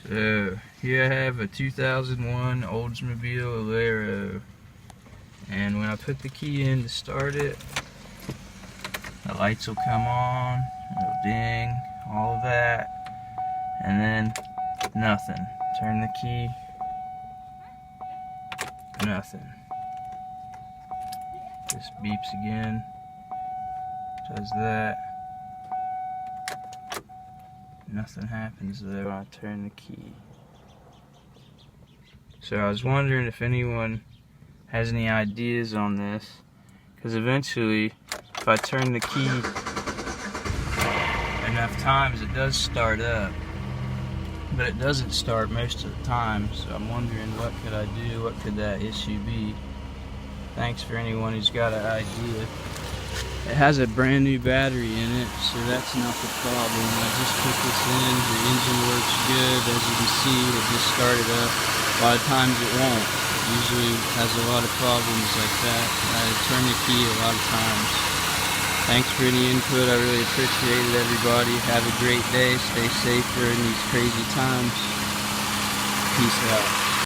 So here I have a 2001 Oldsmobile Alero, and when I put the key in to start it, the lights will come on, it'll ding, all of that, and then nothing. Turn the key, nothing. This beeps again, does that. Nothing happens there when I turn the key. So I was wondering if anyone has any ideas on this, because eventually if I turn the key enough times it does start up, but it doesn't start most of the time. So I'm wondering, what could I do? What could that issue be? Thanks for anyone who's got an idea. It has a brand new battery in it, so that's not the problem. I just put this in, the engine works good, as you can see, it just started up. A lot of times it won't. It usually has a lot of problems like that. I turn the key a lot of times. Thanks for any input, I really appreciate it, everybody. Have a great day, stay safe during these crazy times. Peace out.